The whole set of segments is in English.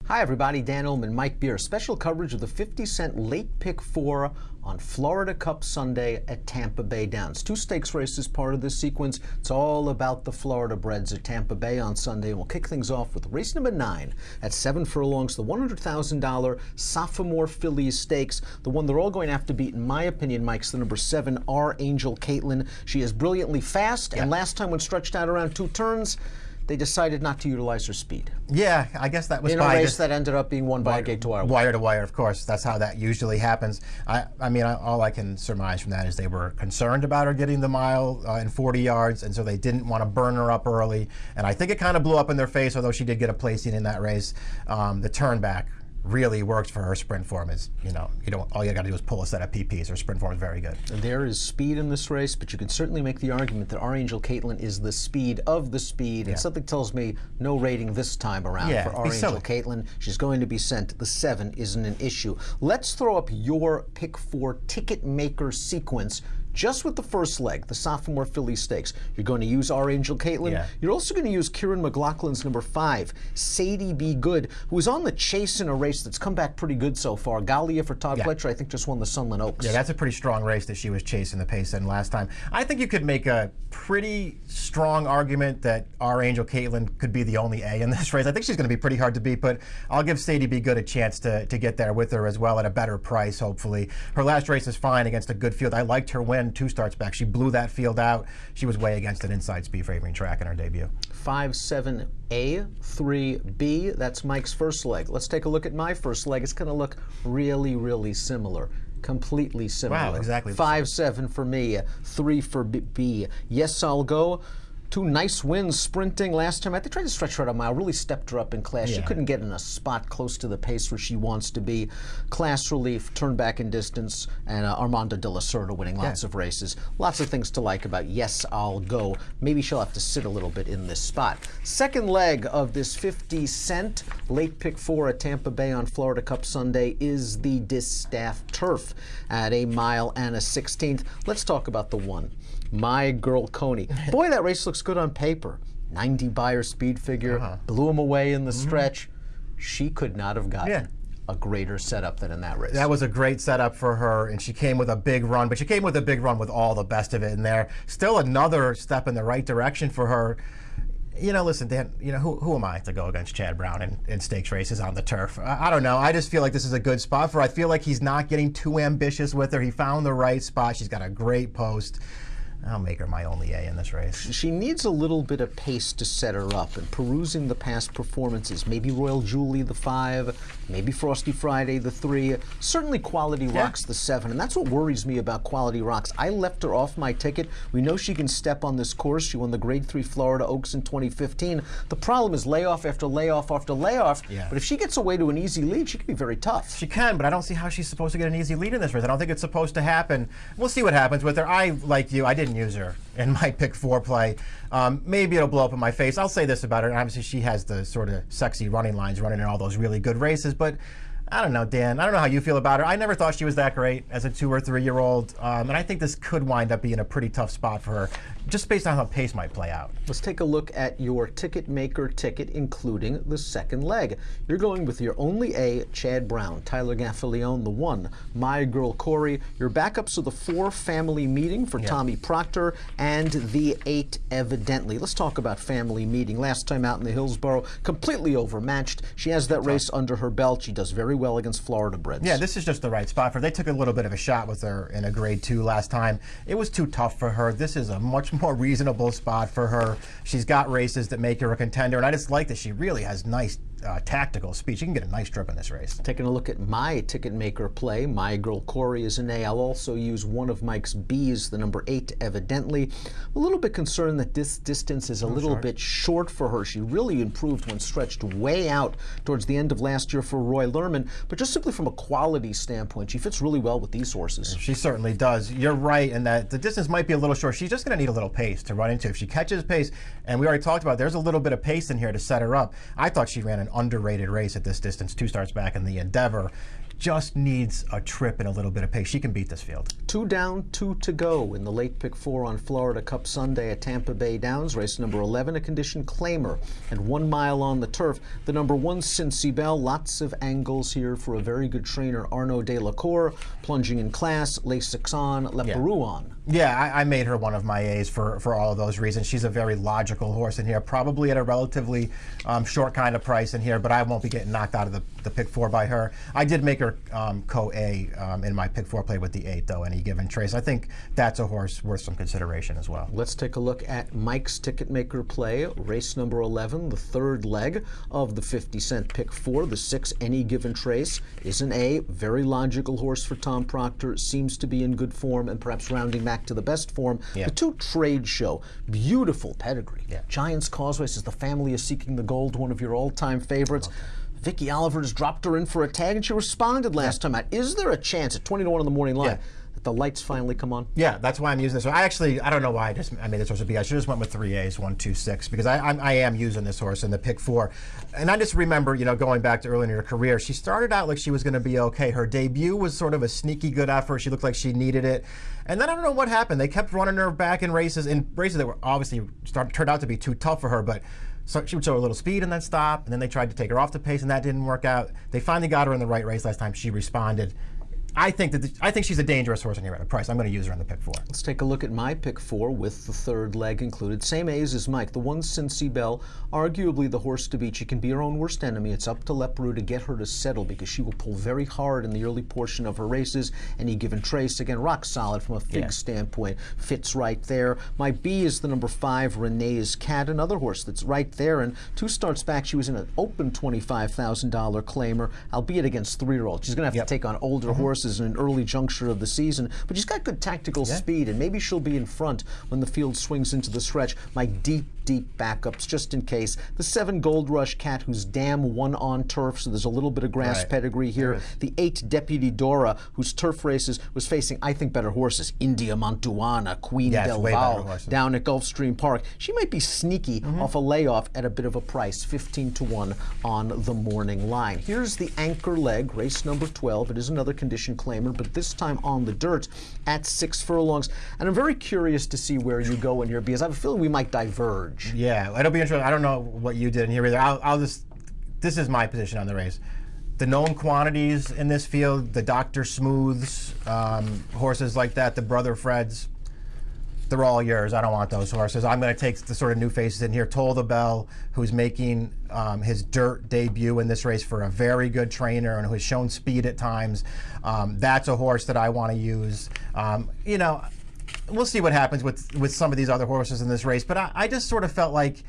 Hi everybody, Dan Illman, Mike Beer. Special coverage of the 50-cent late pick 4 on Florida Cup Sunday at Tampa Bay Downs. 2 stakes races part of this sequence. It's all about the Florida breds at Tampa Bay on Sunday. We'll kick things off with race number 9 at 7 furlongs, the $100,000 Sophomore Fillies Stakes. The one they're all going to have to beat, in my opinion, Mike's the number 7, Our Angel Caitlin. She is brilliantly fast, and last time when stretched out around 2 turns, they decided not to utilize her speed. Yeah, I guess that was in a race that ended up being won by a gate-to-wire. Wire to wire, of course. That's how that usually happens. I mean, all I can surmise from that is they were concerned about her getting the mile in 40 yards, and so they didn't want to burn her up early. And I think it kind of blew up in their face, although she did get a placing in that race. The turn back really worked for her sprint form. Is all you got to do is pull a set of PPs. Her sprint form is very good. There is speed in this race, but you can certainly make the argument that Our Angel Caitlin is the speed of the speed, and something tells me no rating this time around for Our Angel Caitlin. She's going to be sent. The 7 isn't an issue. Let's throw up your pick 4 Ticketmaker sequence. Just with the first leg, the Sophomore Fillies Stakes, you're going to use Our Angel Caitlin. Yeah. You're also going to use Kieran McLaughlin's number 5, Sadie Be Good, who is on the chase in a race that's come back pretty good so far. Galia for Todd Fletcher, I think, just won the Sunland Oaks. Yeah, that's a pretty strong race that she was chasing the pace in last time. I think you could make a pretty strong argument that Our Angel Caitlin could be the only A in this race. I think she's going to be pretty hard to beat, but I'll give Sadie Be Good a chance to get there with her as well at a better price, hopefully. Her last race is fine against a good field. I liked her win 2 starts back. She blew that field out. She was way against an inside speed favoring track in her debut. 5-7A, 3B. That's Mike's first leg. Let's take a look at my first leg. It's going to look really, really similar. Completely similar. Wow, exactly. 5-7 for me, 3 for B. Yes, I'll go. 2 nice wins sprinting last time. I think tried to stretch her out a mile, really stepped her up in class. She couldn't get in a spot close to the pace where she wants to be. Class relief, turn back in distance, and Armando de la Cerda winning lots of races. Lots of things to like about Yes, I'll Go. Maybe she'll have to sit a little bit in this spot. Second leg of this 50-cent late pick 4 at Tampa Bay on Florida Cup Sunday is the Distaff Turf at 1 mile and 1/16. Let's talk about the 1. My Girl Coney. Boy, that race looks good on paper. 90 Beyer speed figure, blew him away in the stretch. She could not have gotten a greater setup than in that race. That was a great setup for her, and she came with a big run, but she came with a big run with all the best of it in there. Still another step in the right direction for her. Listen, Dan, who am I to go against Chad Brown in stakes races on the turf? I don't know. I just feel like this is a good spot for her. I feel like he's not getting too ambitious with her. He found the right spot. She's got a great post. I'll make her my only A in this race. She needs a little bit of pace to set her up, and perusing the past performances, maybe Royal Julie the 5, maybe Frosty Friday the 3, certainly Quality Rocks the 7, and that's what worries me about Quality Rocks. I left her off my ticket. We know she can step on this course. She won the Grade 3 Florida Oaks in 2015. The problem is layoff after layoff after layoff, but if she gets away to an easy lead, she can be very tough. She can, but I don't see how she's supposed to get an easy lead in this race. I don't think it's supposed to happen. We'll see what happens with her. Like you, I didn't use her in my pick 4 play. Maybe it'll blow up in my face. I'll say this about her. Obviously, she has the sort of sexy running lines running in all those really good races, but I don't know, Dan. I don't know how you feel about her. I never thought she was that great as a 2 or 3-year-old, and I think this could wind up being a pretty tough spot for her, just based on how pace might play out. Let's take a look at your Ticketmaker ticket, including the second leg. You're going with your only A, Chad Brown, Tyler Gaffalione, the 1, My Girl Corey. Your backups are the 4, Family Meeting for Tommy Proctor, and the 8, Evidently. Let's talk about Family Meeting. Last time out in the Hillsborough, completely overmatched. She has that race under her belt. She does very well against Florida breds. Yeah, this is just the right spot for her. They took a little bit of a shot with her in a Grade 2 last time. It was too tough for her. This is a much more reasonable spot for her. She's got races that make her a contender, and I just like that she really has nice tactical speed. She can get a nice trip in this race. Taking a look at my Ticketmaker play, My Girl Corey is an A. I'll also use one of Mike's B's, the number 8, Evidently. I'm a little bit concerned that this distance is a little bit short for her. She really improved when stretched way out towards the end of last year for Roy Lerman, but just simply from a quality standpoint, she fits really well with these horses. She certainly does. You're right in that the distance might be a little short. She's just going to need a little pace to run into. If she catches pace, and we already talked about, there's a little bit of pace in here to set her up. I thought she ran an underrated race at this distance. 2 starts back in the Endeavor. Just needs a trip and a little bit of pace. She can beat this field. 2 down, 2 to go in the late pick 4 on Florida Cup Sunday at Tampa Bay Downs. Race number 11, a condition claimer, and 1 mile on the turf. The number 1, Cincy Bell. Lots of angles here for a very good trainer, Arnaud de la Cour. Plunging in class, Lasix on, Leperoux on. Yeah, I made her one of my A's for all of those reasons. She's a very logical horse in here, probably at a relatively short kind of price in here, but I won't be getting knocked out of the pick 4 by her. I did make her co-A in my pick 4 play with the 8, though, Any Given Trace. I think that's a horse worth some consideration as well. Let's take a look at Mike's Ticketmaker play, race number 11, the 3rd leg of the 50-cent pick 4. The 6, Any Given Trace, is an A. Very logical horse for Tom Proctor. Seems to be in good form and perhaps rounding back to the best form. The 2, Trade Show, beautiful pedigree. Giants Causeway says the family is seeking the gold, one of your all-time favorites. Vicky Oliver has dropped her in for a tag, and she responded last time out. Is there a chance at 20 to 1 in the morning line that the lights finally come on? Yeah, that's why I'm using this. So I don't know why I made this horse a B. I should have just went with 3 A's, 1, 2, 6, because I am using this horse in the pick 4. And I just remember, going back to early in her career, she started out like she was going to be okay. Her debut was sort of a sneaky good effort. She looked like she needed it. And then I don't know what happened. They kept running her back in races that were obviously turned out to be too tough for her, but so she would show a little speed and then stop, and then they tried to take her off the pace, and that didn't work out. They finally got her in the right race last time. She responded. I think she's a dangerous horse in here at a price. I'm going to use her in the pick 4. Let's take a look at my pick 4 with the 3rd leg included. Same A's as Mike. The 1, Cincy Bell, arguably the horse to beat. She can be her own worst enemy. It's up to Leperoux to get her to settle because she will pull very hard in the early portion of her races. Any Given Trace, again, rock solid from a fig standpoint. Fits right there. My B is the number 5, Renee's Cat, another horse that's right there. And 2 starts back, she was in an open $25,000 claimer, albeit against 3-year-olds. She's going to have to take on older horses in an early juncture of the season, but she's got good tactical speed, and maybe she'll be in front when the field swings into the stretch. My deep backups, just in case. The 7, Gold Rush Cat, whose dam won on turf, so there's a little bit of grass pedigree here. The 8, Deputy Dora, whose turf races was facing, I think, better horses. India Montuana, Queen Del Val, down at Gulfstream Park. She might be sneaky off a layoff at a bit of a price, 15 to 1 on the morning line. Here's the anchor leg, race number 12. It is another condition claimer, but this time on the dirt at 6 furlongs. And I'm very curious to see where you go in here because I have a feeling we might diverge. Yeah, it'll be interesting. I don't know what you did in here either. This is my position on the race. The known quantities in this field, the Dr. Smooths, horses like that, the Brother Freds, they're all yours. I don't want those horses. I'm going to take the sort of new faces in here. Toll the Bell, who's making his dirt debut in this race for a very good trainer and who has shown speed at times. That's a horse that I want to use. We'll see what happens with some of these other horses in this race, but I just sort of felt like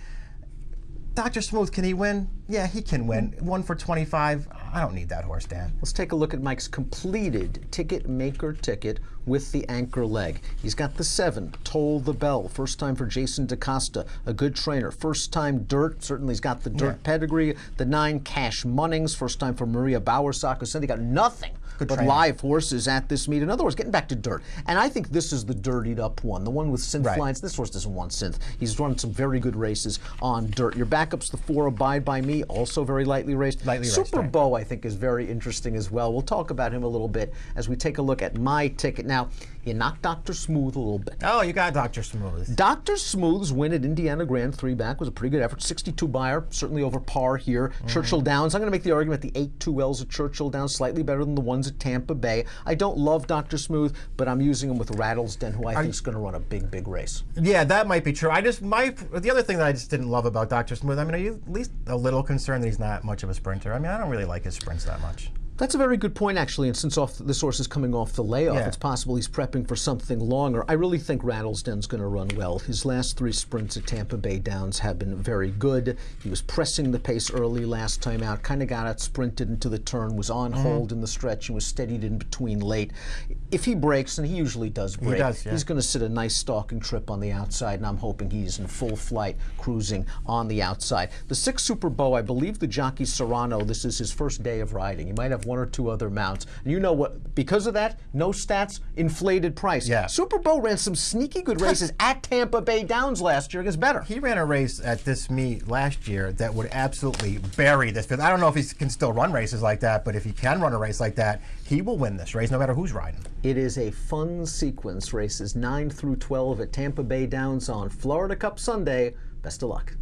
Dr. Smooth, can he win? Yeah, he can win. 1 for 25. I don't need that horse, Dan. Let's take a look at Mike's completed Ticketmaker ticket with the anchor leg. He's got the 7, Toll the Bell. First time for Jason DaCosta, a good trainer. First time dirt, certainly he's got the dirt pedigree. The 9, Cash Munnings. First time for Maria Bowersock, who said he got nothing but live horses at this meet. In other words, getting back to dirt. And I think this is the dirtied up one, the one with synth lines. This horse doesn't want synth. He's run some very good races on dirt. Your backup's the 4, Abide By Me, also very lightly raced. Super Bow, I think, is very interesting as well. We'll talk about him a little bit as we take a look at my ticket. Now, you knocked Dr. Smooth a little bit. Oh, you got Dr. Smooth. Dr. Smooth's win at Indiana Grand 3 back was a pretty good effort. 62 buyer, certainly over par here. Churchill Downs, I'm going to make the argument the 8-2Ls at Churchill Downs slightly better than the ones at Tampa Bay. I don't love Dr. Smooth, but I'm using him with Rattlesden, who I think is going to run a big race. Yeah, that might be true. The other thing that I just didn't love about Dr. Smooth, are you at least a little concerned that he's not much of a sprinter? I don't really like his sprints that much. That's a very good point, actually, and since this horse is coming off the layoff, it's possible he's prepping for something longer. I really think Rattlesden's going to run well. His last 3 sprints at Tampa Bay Downs have been very good. He was pressing the pace early last time out, kind of got out sprinted into the turn, was on hold in the stretch, and was steadied in between late. If he breaks, and he usually does break, he's going to sit a nice stalking trip on the outside, and I'm hoping he's in full flight, cruising on the outside. The 6 Super Bow, I believe the jockey Serrano, this is his first day of riding. He might have one or two other mounts. And you know what? Because of that, no stats, inflated price. Yeah. Super Bowl ran some sneaky good races at Tampa Bay Downs last year. It gets better. He ran a race at this meet last year that would absolutely bury this field. I don't know if he can still run races like that, but if he can run a race like that, he will win this race no matter who's riding. It is a fun sequence. Races 9 through 12 at Tampa Bay Downs on Florida Cup Sunday. Best of luck.